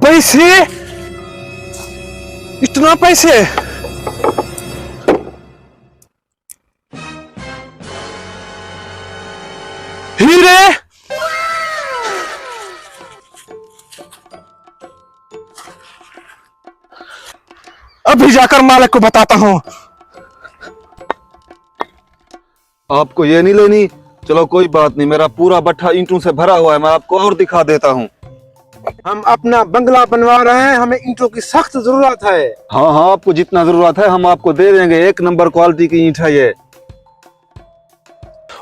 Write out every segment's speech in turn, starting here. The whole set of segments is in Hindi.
पैसे, इतना पैसे। हीरे, अभी जाकर मालिक को बताता हूँ। आपको ये नहीं लेनी? चलो कोई बात नहीं, मेरा पूरा भट्ठा ईंटों से भरा हुआ है, मैं आपको और दिखा देता हूँ। हम अपना बंगला बनवा रहे हैं, हमें ईंटों की सख्त जरूरत है। हाँ हाँ, आपको जितना जरूरत है हम आपको दे देंगे, 1 नंबर क्वालिटी की ईंट है ये।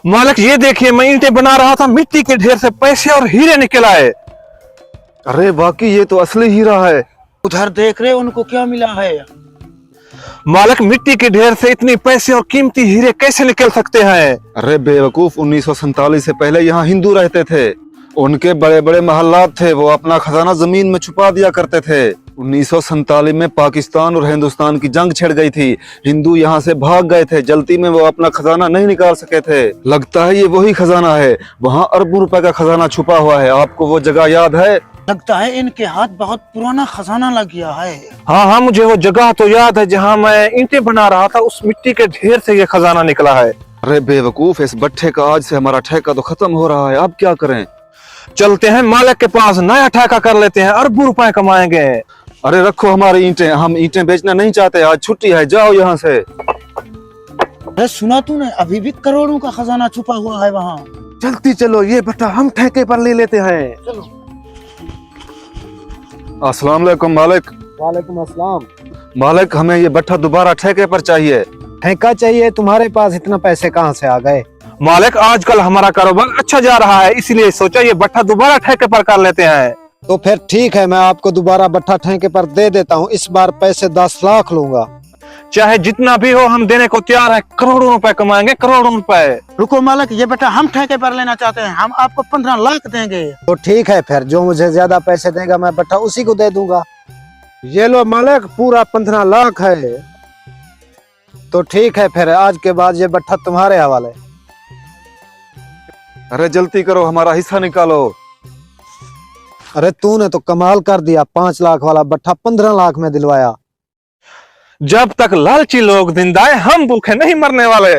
मालिक ये देखिए, मैं ईंटें बना रहा था, मिट्टी के ढेर से पैसे और हीरे निकल आए। अरे बाकी ये तो असली हीरा है। उधर देख रहे उनको क्या मिला है? मालिक मिट्टी के ढेर से इतने पैसे और कीमती हीरे कैसे निकल सकते हैं? अरे बेवकूफ, 1947 से पहले यहाँ हिंदू रहते थे, उनके बड़े बड़े महल्लात थे, वो अपना खजाना जमीन में छुपा दिया करते थे। 1947 में पाकिस्तान और हिंदुस्तान की जंग छिड़ गई थी, हिंदू यहाँ से भाग गए थे, जल्दी में वो अपना खजाना नहीं निकाल सके थे। लगता है ये वही खजाना है, वहाँ अरबों रुपए का खजाना छुपा हुआ है। आपको वो जगह याद है? लगता है इनके हाथ बहुत पुराना खजाना लग गया है। हाँ हाँ, मुझे वो जगह तो याद है जहाँ मैं ईंटें बना रहा था, उस मिट्टी के ढेर से ये खजाना निकला है। अरे बेवकूफ, इस भट्ठे का आज से हमारा ठेका तो खत्म हो रहा है, अब क्या करें? चलते हैं मालिक के पास, नया ठेका कर लेते हैं, अरबों रुपए कमाएंगे। अरे रखो हमारी ईंटें, हम ईंटें बेचना नहीं चाहते, आज छुट्टी है, जाओ यहाँ से। अरे सुना तूने, अभी भी करोड़ों का खजाना छुपा हुआ है वहाँ। जल्दी चलो, ये भट्ठा हम ठेके पर ले लेते हैं। चलो। अस्सलाम वालेकुम मालिक। वालेकुम अस्सलाम। मालिक, हमें ये भट्ठा दोबारा ठेके पर चाहिए। ठेका चाहिए? तुम्हारे पास इतना पैसे कहाँ से आ गए? मालिक आजकल हमारा कारोबार अच्छा जा रहा है, इसलिए सोचा ये भट्ठा दोबारा ठेके पर कर लेते हैं। तो फिर ठीक है, मैं आपको दोबारा भट्ठा ठेके पर दे देता हूँ। इस बार पैसे 10 लाख लूंगा। चाहे जितना भी हो हम देने को तैयार है, करोड़ों रुपए कमाएंगे, करोड़ों रुपए। रुको मालिक, ये बेटा हम ठेके पर लेना चाहते हैं, हम आपको 15 लाख देंगे। तो ठीक है, फिर जो मुझे ज्यादा पैसे देगा मैं भट्ठा उसी को दे दूंगा। ये लो मालिक, पूरा 15 लाख है। तो ठीक है, फिर आज के बाद ये भट्ठा तुम्हारे हवाले। अरे जल्दी करो, हमारा हिस्सा निकालो। अरे तूने तो कमाल कर दिया, 5 लाख वाला भट्ठा 15 लाख में दिलवाया। जब तक लालची लोग जिंदा है, हम भूखे नहीं मरने वाले।